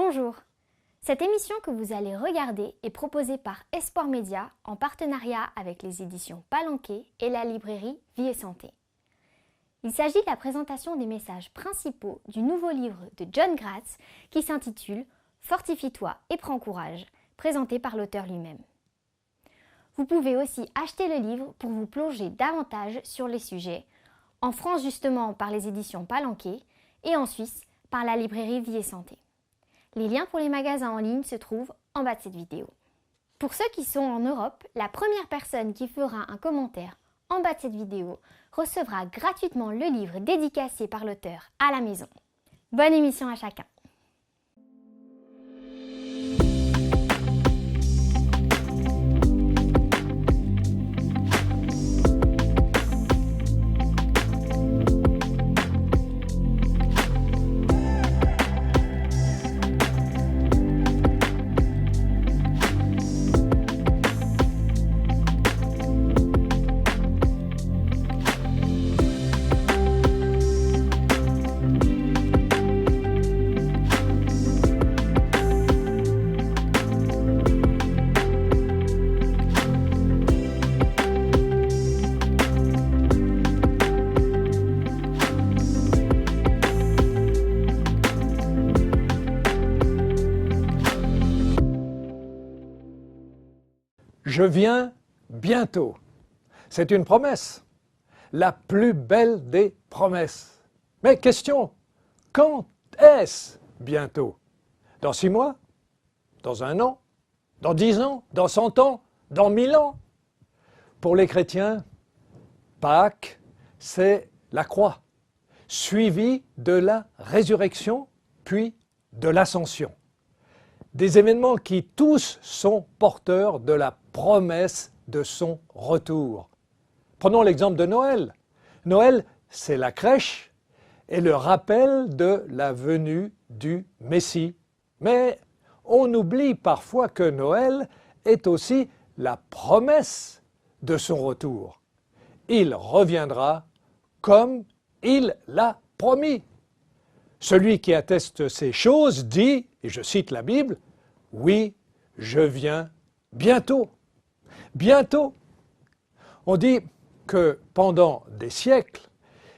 Bonjour. Cette émission que vous allez regarder est proposée par Espoir Média en partenariat avec les éditions Palanquet et la librairie Vie et Santé. Il s'agit de la présentation des messages principaux du nouveau livre de John Gratz qui s'intitule « Fortifie-toi et prends courage », présenté par l'auteur lui-même. Vous pouvez aussi acheter le livre pour vous plonger davantage sur les sujets, en France justement par les éditions Palanquet et en Suisse par la librairie Vie et Santé. Les liens pour les magasins en ligne se trouvent en bas de cette vidéo. Pour ceux qui sont en Europe, la première personne qui fera un commentaire en bas de cette vidéo recevra gratuitement le livre dédicacé par l'auteur à la maison. Bonne émission à chacun! Je viens bientôt. C'est une promesse, la plus belle des promesses. Mais question, quand est-ce bientôt? Dans 6 mois? Dans 1 an? Dans 10 ans? Dans 100 ans? Dans 1000 ans? Pour les chrétiens, Pâques, c'est la croix, suivie de la résurrection, puis de l'ascension. Des événements qui tous sont porteurs de la promesse de son retour. Prenons l'exemple de Noël. Noël, c'est la crèche et le rappel de la venue du Messie. Mais on oublie parfois que Noël est aussi la promesse de son retour. Il reviendra comme il l'a promis. Celui qui atteste ces choses dit, et je cite la Bible, « Oui, je viens bientôt ». Bientôt. On dit que pendant des siècles,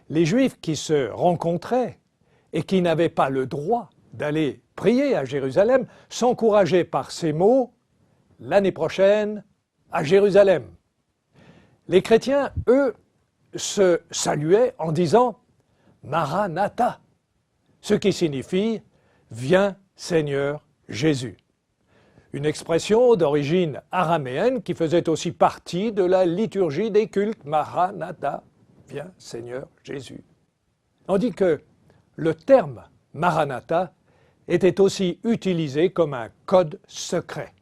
les Juifs qui se rencontraient et qui n'avaient pas le droit d'aller prier à Jérusalem s'encourageaient par ces mots « l'année prochaine à Jérusalem ». Les chrétiens, eux, se saluaient en disant « Maranatha », ce qui signifie « Viens Seigneur Jésus ». Une expression d'origine araméenne qui faisait aussi partie de la liturgie des cultes. Maranatha, viens Seigneur Jésus. On dit que le terme Maranatha était aussi utilisé comme un code secret.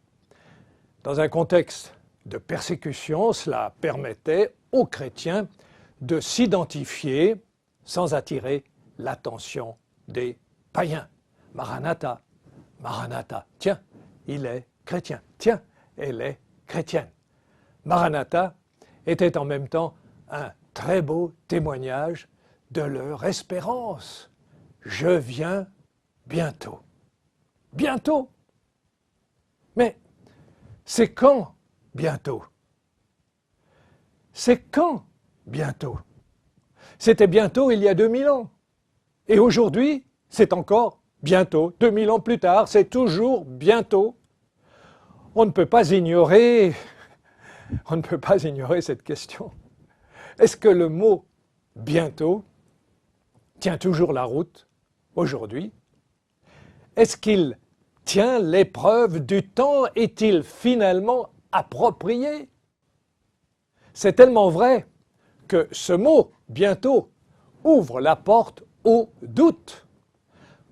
Dans un contexte de persécution, cela permettait aux chrétiens de s'identifier sans attirer l'attention des païens. Maranatha, Maranatha, tiens, il est chrétien. Tiens, elle est chrétienne. Maranatha était en même temps un très beau témoignage de leur espérance. Je viens bientôt. Bientôt. Mais c'est quand bientôt? C'est quand bientôt? C'était bientôt il y a 2000 ans. Et aujourd'hui, c'est encore bientôt. 2000 ans plus tard, c'est toujours bientôt. On ne peut pas ignorer cette question. Est-ce que le mot « bientôt » tient toujours la route aujourd'hui? Est-ce qu'il tient l'épreuve du temps? Est-il finalement approprié? C'est tellement vrai que ce mot « bientôt » ouvre la porte au doute.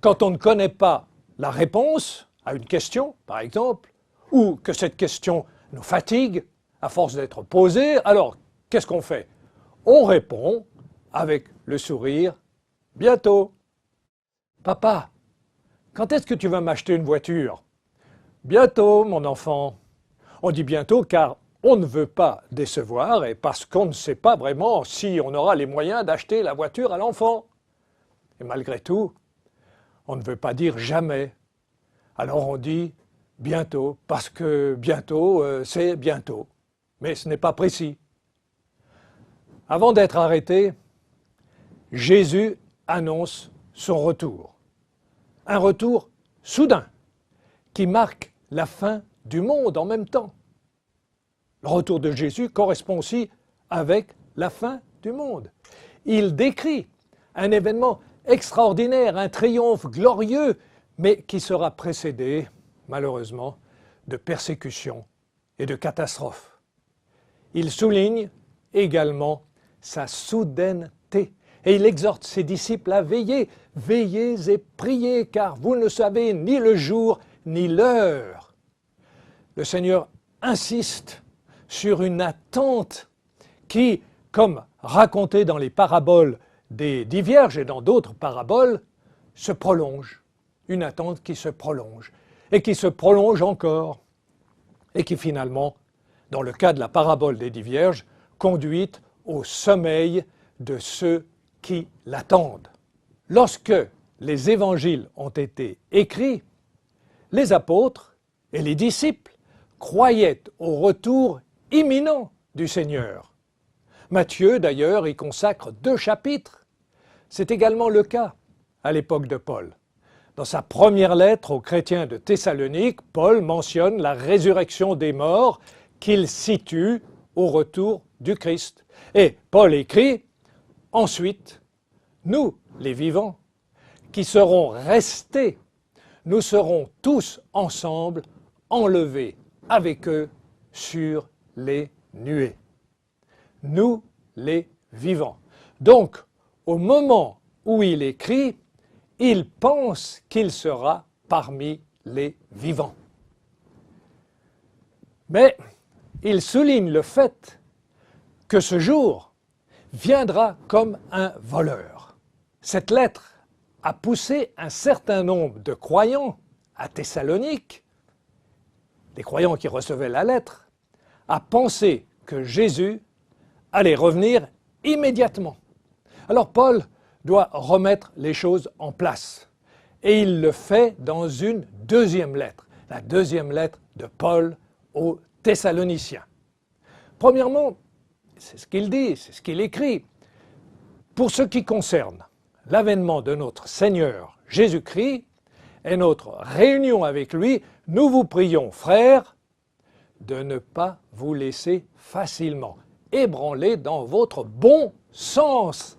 Quand on ne connaît pas la réponse à une question, par exemple, ou que cette question nous fatigue à force d'être posée, alors qu'est-ce qu'on fait? On répond avec le sourire « bientôt ». Papa, quand est-ce que tu vas m'acheter une voiture? Bientôt, mon enfant. On dit bientôt car on ne veut pas décevoir et parce qu'on ne sait pas vraiment si on aura les moyens d'acheter la voiture à l'enfant. Et malgré tout, on ne veut pas dire jamais. Alors on dit bientôt, parce que bientôt, c'est bientôt. Mais ce n'est pas précis. Avant d'être arrêté, Jésus annonce son retour. Un retour soudain qui marque la fin du monde en même temps. Le retour de Jésus correspond aussi avec la fin du monde. Il décrit un événement extraordinaire, un triomphe glorieux, mais qui sera précédé, malheureusement, de persécutions et de catastrophes. Il souligne également sa soudaineté et il exhorte ses disciples à veiller, veillez et priez, car vous ne savez ni le jour ni l'heure. Le Seigneur insiste sur une attente qui, comme raconté dans les paraboles des 10 vierges et dans d'autres paraboles, se prolonge. Une attente qui se prolonge et qui se prolonge encore et qui finalement, dans le cas de la parabole des 10 vierges, conduit au sommeil de ceux qui l'attendent. Lorsque les évangiles ont été écrits, les apôtres et les disciples croyaient au retour imminent du Seigneur. Matthieu, d'ailleurs, y consacre 2 chapitres. C'est également le cas à l'époque de Paul. Dans sa première lettre aux chrétiens de Thessalonique, Paul mentionne la résurrection des morts qu'il situe au retour du Christ. Et Paul écrit « Ensuite, nous, les vivants, qui serons restés, nous serons tous ensemble enlevés avec eux sur les nuées. » Nous, les vivants. Donc, au moment où il écrit, il pense qu'il sera parmi les vivants. Mais il souligne le fait que ce jour viendra comme un voleur. Cette lettre a poussé un certain nombre de croyants à Thessalonique, des croyants qui recevaient la lettre, à penser que Jésus allait revenir immédiatement. Alors Paul doit remettre les choses en place. Et il le fait dans une deuxième lettre, la deuxième lettre de Paul aux Thessaloniciens. Premièrement, c'est ce qu'il dit, c'est ce qu'il écrit. Pour ce qui concerne l'avènement de notre Seigneur Jésus-Christ et notre réunion avec lui, nous vous prions, frères, de ne pas vous laisser facilement ébranler dans votre bon sens.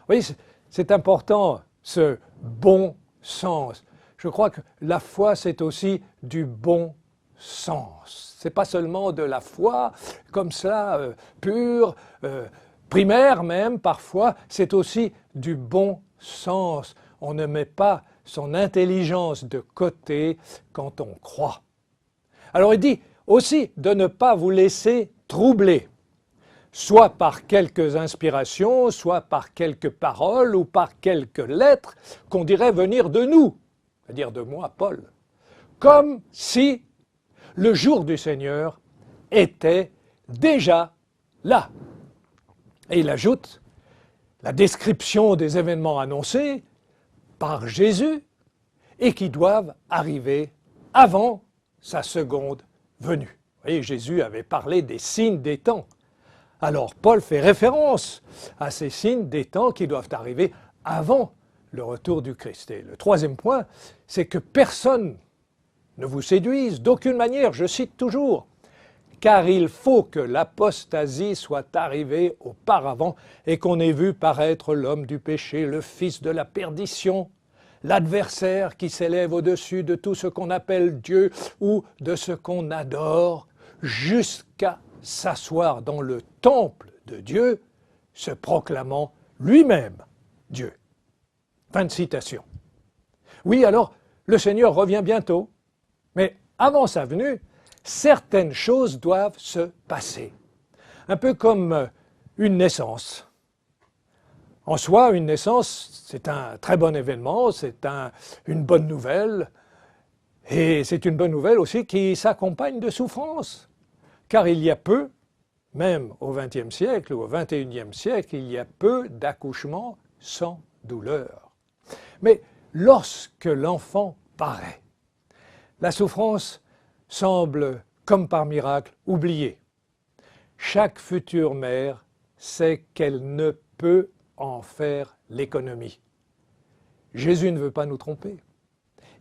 Oui, c'est important, ce bon sens. Je crois que la foi, c'est aussi du bon sens. Ce n'est pas seulement de la foi comme ça, pure, primaire même parfois, c'est aussi du bon sens. On ne met pas son intelligence de côté quand on croit. Alors il dit aussi de ne pas vous laisser troubler, soit par quelques inspirations, soit par quelques paroles ou par quelques lettres qu'on dirait venir de nous, c'est-à-dire de moi, Paul, comme si le jour du Seigneur était déjà là. Et il ajoute la description des événements annoncés par Jésus et qui doivent arriver avant sa seconde venue. Vous voyez, Jésus avait parlé des signes des temps. Alors Paul fait référence à ces signes des temps qui doivent arriver avant le retour du Christ. Et le troisième point, c'est que personne ne vous séduise d'aucune manière, je cite toujours, car il faut que l'apostasie soit arrivée auparavant et qu'on ait vu paraître l'homme du péché, le fils de la perdition, l'adversaire qui s'élève au-dessus de tout ce qu'on appelle Dieu ou de ce qu'on adore, jusqu'à s'asseoir dans le temple de Dieu, se proclamant lui-même Dieu. Fin de citation. Oui, alors, le Seigneur revient bientôt, mais avant sa venue, certaines choses doivent se passer. Un peu comme une naissance. En soi, une naissance, c'est un très bon événement, c'est une bonne nouvelle, et c'est une bonne nouvelle aussi qui s'accompagne de souffrance. Car il y a peu, même au XXe siècle ou au XXIe siècle, il y a peu d'accouchements sans douleur. Mais lorsque l'enfant paraît, La souffrance semble, comme par miracle, oubliée. Chaque future mère sait qu'elle ne peut en faire l'économie. Jésus ne veut pas nous tromper.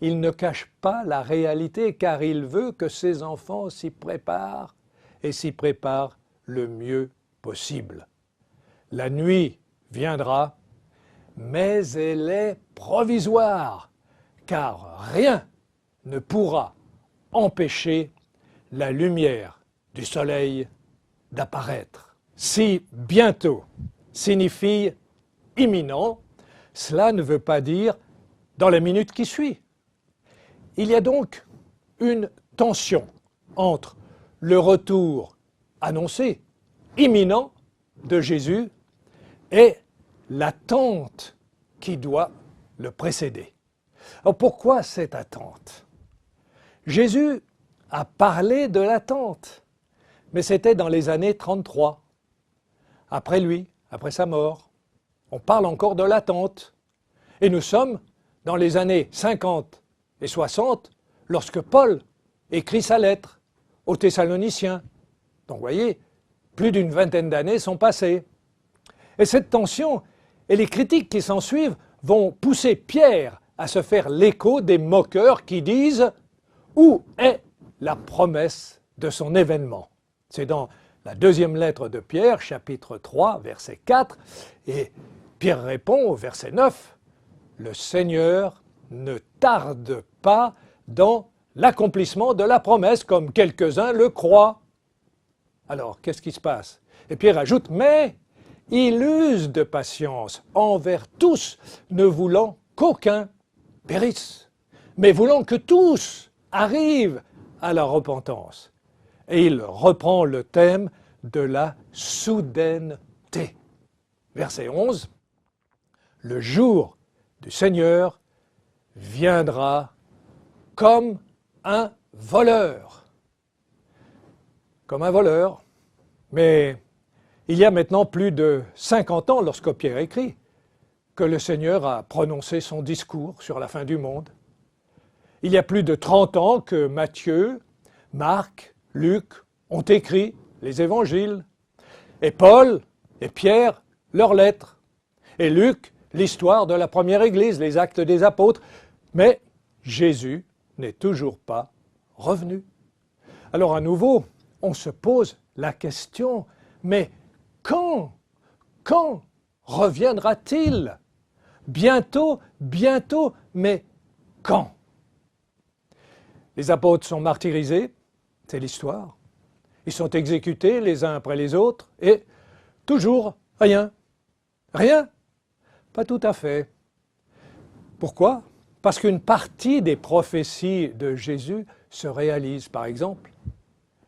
Il ne cache pas la réalité car il veut que ses enfants s'y préparent et s'y préparent le mieux possible. La nuit viendra, mais elle est provisoire, car rien ne pourra empêcher la lumière du soleil d'apparaître. Si bientôt signifie imminent, cela ne veut pas dire dans la minute qui suit. Il y a donc une tension entre le retour annoncé, imminent, de Jésus et l'attente qui doit le précéder. Alors pourquoi cette attente? Jésus a parlé de l'attente, mais c'était dans les années 33, après lui, après sa mort. On parle encore de l'attente. Et nous sommes dans les années 50 et 60 lorsque Paul écrit sa lettre aux Thessaloniciens. Donc vous voyez, plus d'une vingtaine d'années sont passées. Et cette tension et les critiques qui s'ensuivent vont pousser Pierre à se faire l'écho des moqueurs qui disent « Où est la promesse de son événement ?» C'est dans la deuxième lettre de Pierre, chapitre 3, verset 4, et Pierre répond au verset 9 « Le Seigneur ne tarde pas dans l'accomplissement de la promesse, comme quelques-uns le croient. » Alors, qu'est-ce qui se passe? Et Pierre ajoute « Mais il use de patience envers tous, ne voulant qu'aucun périsse, mais voulant que tous arrivent à la repentance. » Et il reprend le thème de la soudaineté. Verset 11. « Le jour du Seigneur viendra comme un voleur. » Comme un voleur. Mais il y a maintenant plus de 50 ans, lorsque Pierre écrit, que le Seigneur a prononcé son discours sur la fin du monde. Il y a plus de 30 ans que Matthieu, Marc, Luc ont écrit les évangiles, et Paul et Pierre leurs lettres, et Luc l'histoire de la première Église, les actes des apôtres. Mais Jésus n'est toujours pas revenu. Alors à nouveau, on se pose la question, mais quand reviendra-t-il? Bientôt, mais quand? Les apôtres sont martyrisés, c'est l'histoire. Ils sont exécutés les uns après les autres, et toujours rien. Rien? Pas tout à fait. Pourquoi? Parce qu'une partie des prophéties de Jésus se réalise. Par exemple,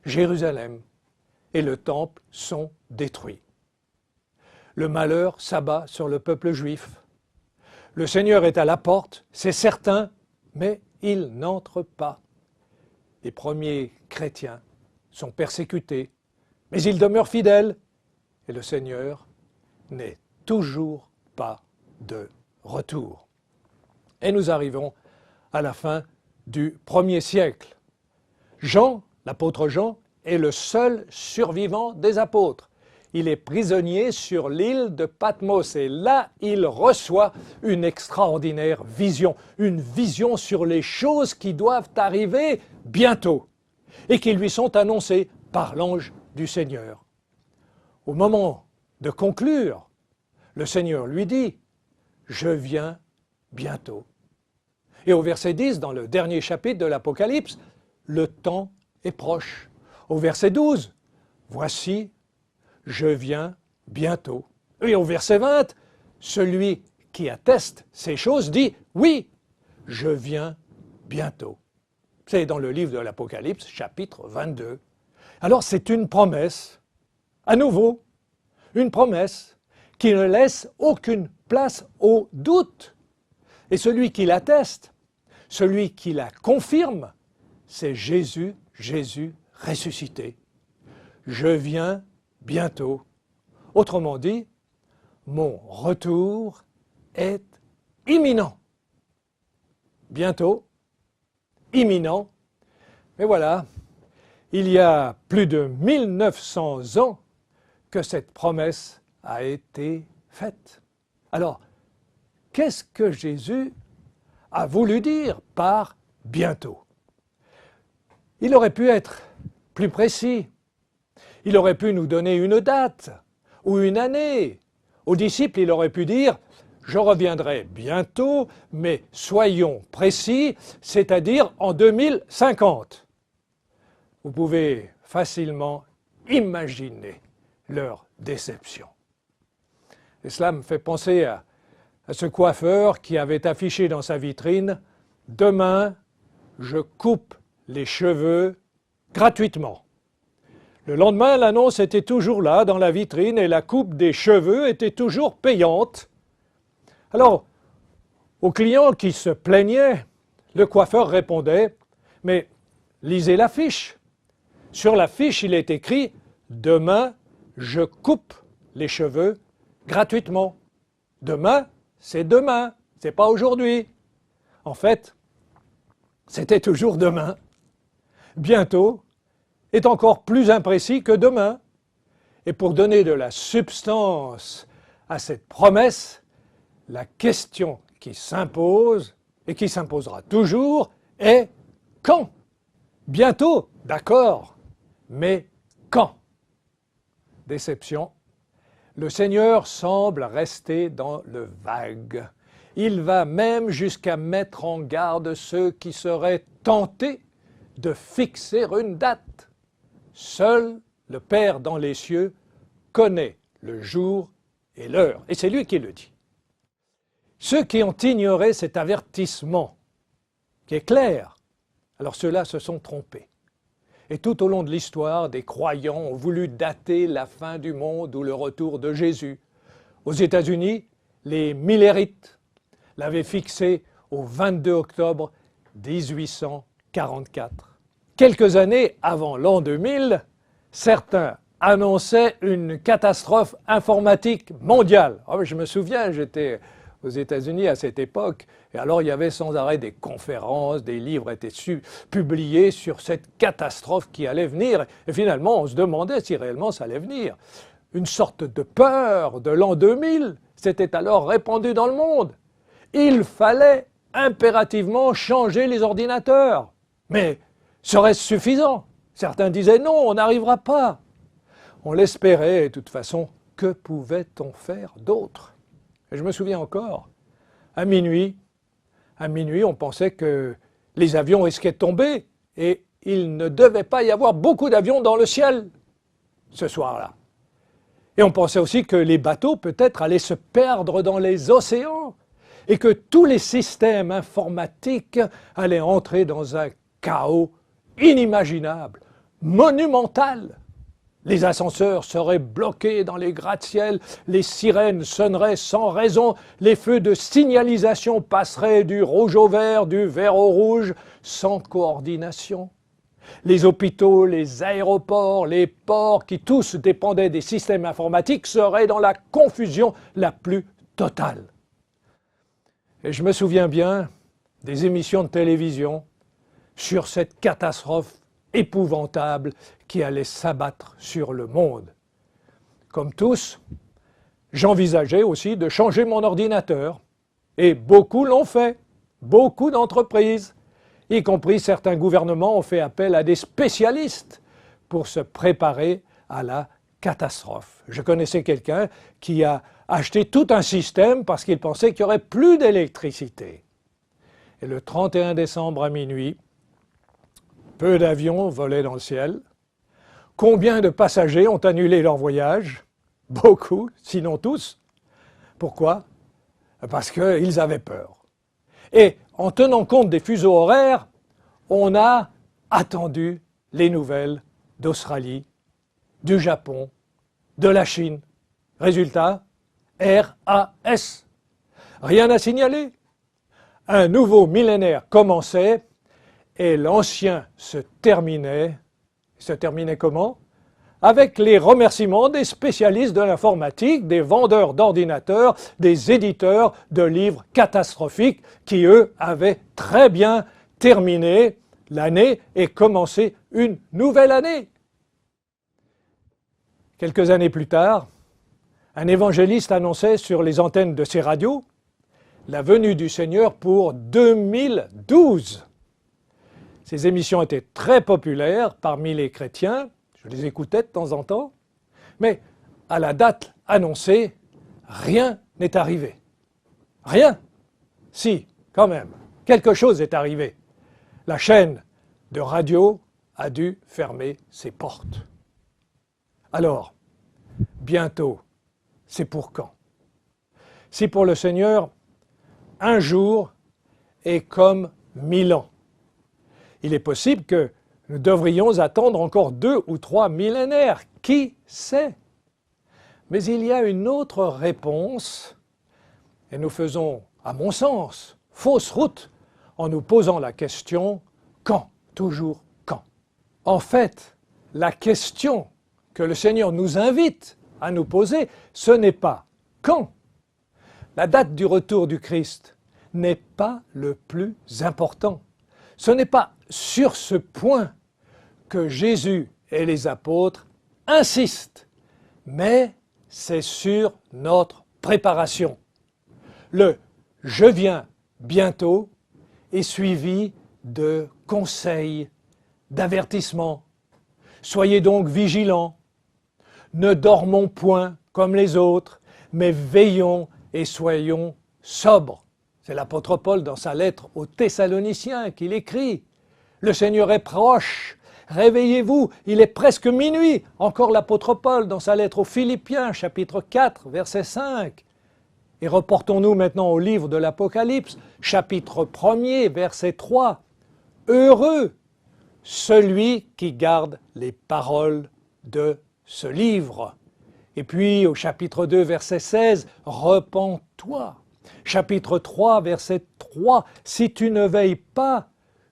Jérusalem et le temple sont détruits. Le malheur s'abat sur le peuple juif. Le Seigneur est à la porte, c'est certain, mais il n'entre pas. Les premiers chrétiens sont persécutés, mais ils demeurent fidèles, et le Seigneur n'est toujours pas de retour. Et nous arrivons à la fin du 1er siècle. Jean, l'apôtre Jean, est le seul survivant des apôtres. Il est prisonnier sur l'île de Patmos et là, il reçoit une extraordinaire vision, une vision sur les choses qui doivent arriver bientôt et qui lui sont annoncées par l'ange du Seigneur. Au moment de conclure, le Seigneur lui dit « Je viens bientôt ». Et au verset 10, dans le dernier chapitre de l'Apocalypse, le temps est proche. Au verset 12, « Voici, je viens bientôt ». Et au verset 20, celui qui atteste ces choses dit « Oui, je viens bientôt ». C'est dans le livre de l'Apocalypse, chapitre 22. Alors c'est une promesse, à nouveau, une promesse qui ne laisse aucune place au doute. Et celui qui l'atteste, celui qui la confirme, c'est Jésus, Jésus ressuscité. Je viens bientôt. Autrement dit, mon retour est imminent. Bientôt, imminent, Mais voilà, il y a plus de 1900 ans que cette promesse a été faite. Alors, qu'est-ce que Jésus a voulu dire par « bientôt ». Il aurait pu être plus précis. Il aurait pu nous donner une date ou une année. Aux disciples, il aurait pu dire « Je reviendrai bientôt, mais soyons précis, c'est-à-dire en 2050 ». Vous pouvez facilement imaginer leur déception. Et cela me fait penser à ce coiffeur qui avait affiché dans sa vitrine « Demain, je coupe les cheveux gratuitement ». Le lendemain, l'annonce était toujours là dans la vitrine et la coupe des cheveux était toujours payante. Alors, aux clients qui se plaignaient, le coiffeur répondait « Mais lisez l'affiche. Sur l'affiche, il est écrit « Demain, je coupe les cheveux gratuitement ». Demain, c'est demain, c'est pas aujourd'hui. En fait, c'était toujours demain. Bientôt est encore plus imprécis que demain. Et pour donner de la substance à cette promesse, la question qui s'impose, et qui s'imposera toujours, est « quand ?» Bientôt, d'accord, mais quand? Déception. Le Seigneur semble rester dans le vague. Il va même jusqu'à mettre en garde ceux qui seraient tentés de fixer une date. Seul le Père dans les cieux connaît le jour et l'heure. Et c'est lui qui le dit. Ceux qui ont ignoré cet avertissement, qui est clair, alors ceux-là se sont trompés. Et tout au long de l'histoire, des croyants ont voulu dater la fin du monde ou le retour de Jésus. Aux États-Unis, les millérites l'avaient fixé au 22 octobre 1844. Quelques années avant l'an 2000, certains annonçaient une catastrophe informatique mondiale. Oh, je me souviens, j'étais aux États-Unis à cette époque, et alors il y avait sans arrêt des conférences, des livres étaient publiés sur cette catastrophe qui allait venir, et finalement on se demandait si réellement ça allait venir. Une sorte de peur de l'an 2000 s'était alors répandue dans le monde. Il fallait impérativement changer les ordinateurs. Mais serait-ce suffisant? Certains disaient non, on n'arrivera pas. On l'espérait, et de toute façon, que pouvait-on faire d'autre? Et je me souviens encore, à minuit, on pensait que les avions risquaient de tomber et il ne devait pas y avoir beaucoup d'avions dans le ciel ce soir-là. Et on pensait aussi que les bateaux peut-être allaient se perdre dans les océans et que tous les systèmes informatiques allaient entrer dans un chaos inimaginable, monumental. Les ascenseurs seraient bloqués dans les gratte-ciel, les sirènes sonneraient sans raison, les feux de signalisation passeraient du rouge au vert, du vert au rouge, sans coordination. Les hôpitaux, les aéroports, les ports, qui tous dépendaient des systèmes informatiques, seraient dans la confusion la plus totale. Et je me souviens bien des émissions de télévision sur cette catastrophe épouvantable qui allait s'abattre sur le monde. Comme tous, j'envisageais aussi de changer mon ordinateur. Et beaucoup l'ont fait, beaucoup d'entreprises, y compris certains gouvernements ont fait appel à des spécialistes pour se préparer à la catastrophe. Je connaissais quelqu'un qui a acheté tout un système parce qu'il pensait qu'il n'y aurait plus d'électricité. Et le 31 décembre à minuit, peu d'avions volaient dans le ciel. Combien de passagers ont annulé leur voyage? Beaucoup, sinon tous. Pourquoi? Parce qu'ils avaient peur. Et en tenant compte des fuseaux horaires, on a attendu les nouvelles d'Australie, du Japon, de la Chine. Résultat, RAS. Rien à signaler. Un nouveau millénaire commençait et l'ancien se terminait. Se terminait comment? Avec les remerciements des spécialistes de l'informatique, des vendeurs d'ordinateurs, des éditeurs de livres catastrophiques qui, eux, avaient très bien terminé l'année et commencer une nouvelle année. Quelques années plus tard, un évangéliste annonçait sur les antennes de ses radios la venue du Seigneur pour 2012. Ces émissions étaient très populaires parmi les chrétiens, je les écoutais de temps en temps, mais à la date annoncée, rien n'est arrivé. Rien? Si, quand même, quelque chose est arrivé. La chaîne de radio a dû fermer ses portes. Alors, bientôt, c'est pour quand? Si pour le Seigneur, un jour est comme 1000 ans. Il est possible que nous devrions attendre encore 2 ou 3 millénaires. Qui sait? Mais il y a une autre réponse, et nous faisons, à mon sens, fausse route en nous posant la question « quand ?» Toujours quand. En fait, la question que le Seigneur nous invite à nous poser, ce n'est pas « quand ?» La date du retour du Christ n'est pas le plus important. Ce n'est pas sur ce point que Jésus et les apôtres insistent, mais c'est sur notre préparation. Le « je viens bientôt » est suivi de conseils, d'avertissements. Soyez donc vigilants, ne dormons point comme les autres, mais veillons et soyons sobres. C'est l'apôtre Paul dans sa lettre aux Thessaloniciens qu'il écrit. Le Seigneur est proche, réveillez-vous, il est presque minuit. Encore l'apôtre Paul dans sa lettre aux Philippiens, chapitre 4, verset 5. Et reportons-nous maintenant au livre de l'Apocalypse, chapitre 1er, verset 3. Heureux celui qui garde les paroles de ce livre. Et puis au chapitre 2, verset 16, repens-toi. Chapitre 3, verset 3, si tu ne veilles pas,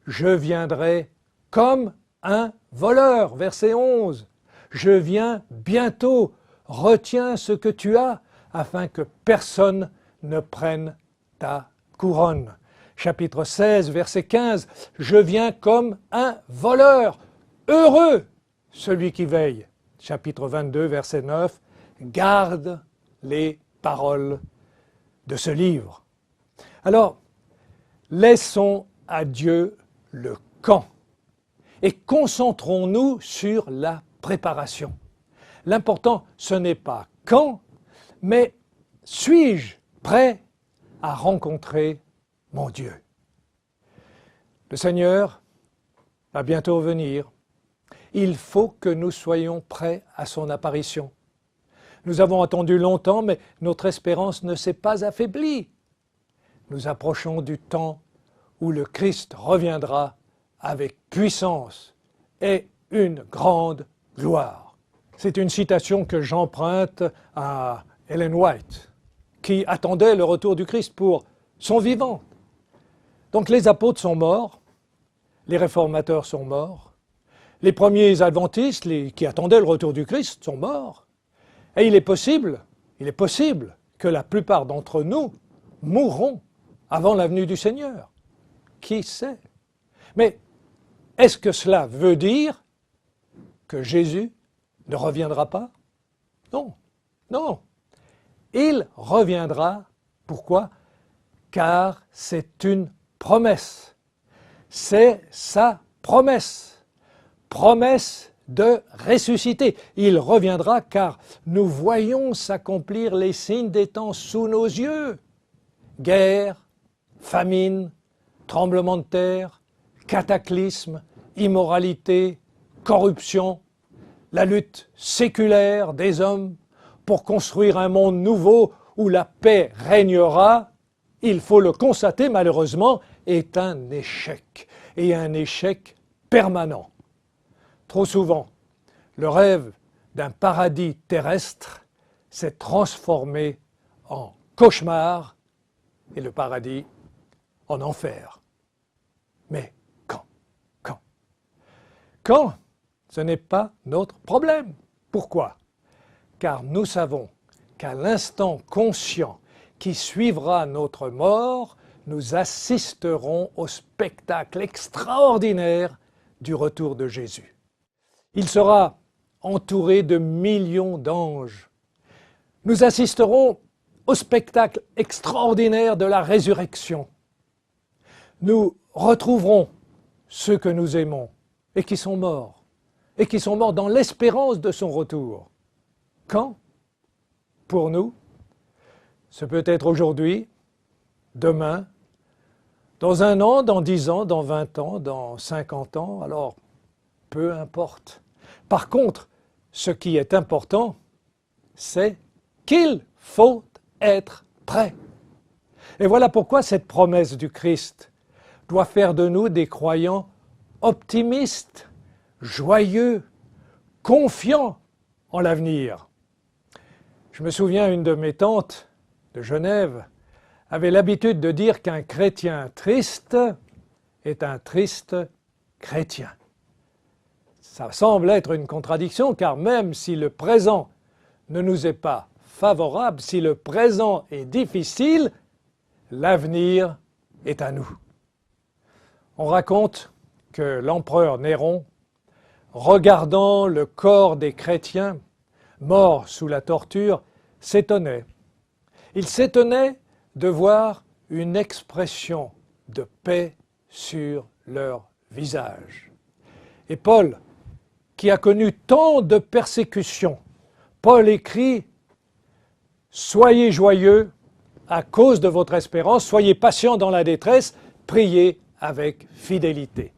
je viendrai comme un voleur. Verset 11, je viens bientôt, retiens ce que tu as, afin que personne ne prenne ta couronne. Chapitre 16, verset 15, je viens comme un voleur, heureux celui qui veille. Chapitre 22, verset 9, garde les paroles de ce livre. Alors, laissons à Dieu le quand et concentrons-nous sur la préparation. L'important, ce n'est pas quand, mais suis-je prêt à rencontrer mon Dieu? Le Seigneur va bientôt venir. Il faut que nous soyons prêts à son apparition. Nous avons attendu longtemps, mais notre espérance ne s'est pas affaiblie. Nous approchons du temps où le Christ reviendra avec puissance et une grande gloire. C'est une citation que j'emprunte à Ellen White, qui attendait le retour du Christ pour son vivant. Donc les apôtres sont morts, les réformateurs sont morts, les premiers adventistes qui attendaient le retour du Christ sont morts. Et il est possible que la plupart d'entre nous mourront avant la venue du Seigneur. Qui sait? Mais est-ce que cela veut dire que Jésus ne reviendra pas? Non, non. Il reviendra. Pourquoi? Car c'est une promesse. C'est sa promesse. Promesse de ressusciter. Il reviendra car nous voyons s'accomplir les signes des temps sous nos yeux. Guerre, famine, tremblement de terre, cataclysme, immoralité, corruption, la lutte séculaire des hommes pour construire un monde nouveau où la paix régnera, il faut le constater malheureusement, est un échec, et un échec permanent. Trop souvent, le rêve d'un paradis terrestre s'est transformé en cauchemar et le paradis en enfer. Mais quand? Quand? Quand? Ce n'est pas notre problème. Pourquoi? Car nous savons qu'à l'instant conscient qui suivra notre mort, nous assisterons au spectacle extraordinaire du retour de Jésus. Il sera entouré de millions d'anges. Nous assisterons au spectacle extraordinaire de la résurrection. Nous retrouverons ceux que nous aimons et qui sont morts dans l'espérance de son retour. Quand? Pour nous, ce peut être aujourd'hui, demain, dans 1 an, dans 10 ans, dans 20 ans, dans 50 ans, alors peu importe. Par contre, ce qui est important, c'est qu'il faut être prêt. Et voilà pourquoi cette promesse du Christ doit faire de nous des croyants optimistes, joyeux, confiants en l'avenir. Je me souviens, une de mes tantes de Genève avait l'habitude de dire qu'un chrétien triste est un triste chrétien. Ça semble être une contradiction, car même si le présent ne nous est pas favorable, si le présent est difficile, l'avenir est à nous. On raconte que l'empereur Néron, regardant le corps des chrétiens morts sous la torture, s'étonnait. Il s'étonnait de voir une expression de paix sur leur visage. Et Paul, qui a connu tant de persécutions, Paul écrit « Soyez joyeux à cause de votre espérance, soyez patients dans la détresse, priez avec fidélité. »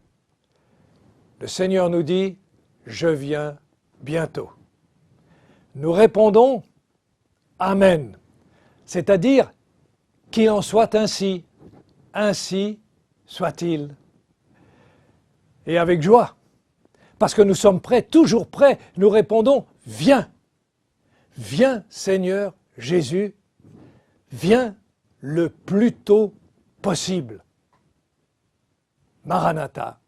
Le Seigneur nous dit « Je viens bientôt ». Nous répondons « Amen », c'est-à-dire « Qu'il en soit ainsi, ainsi soit-il ». Et avec joie, parce que nous sommes prêts, toujours prêts, nous répondons « Viens ». Viens Seigneur Jésus, viens le plus tôt possible. Maranatha,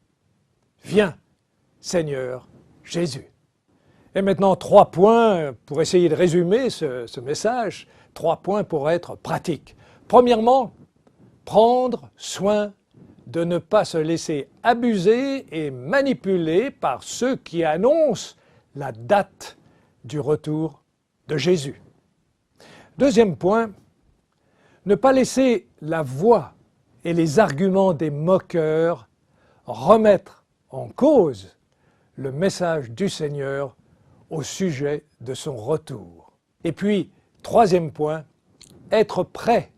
viens Seigneur Jésus. Et maintenant, 3 points pour essayer de résumer ce message, 3 points pour être pratiques. Premièrement, prendre soin de ne pas se laisser abuser et manipuler par ceux qui annoncent la date du retour de Jésus. Deuxième point, ne pas laisser la voix et les arguments des moqueurs remettre en cause le message du Seigneur au sujet de son retour. Et puis, troisième point, être prêt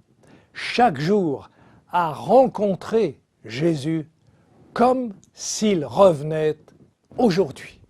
chaque jour à rencontrer Jésus comme s'il revenait aujourd'hui.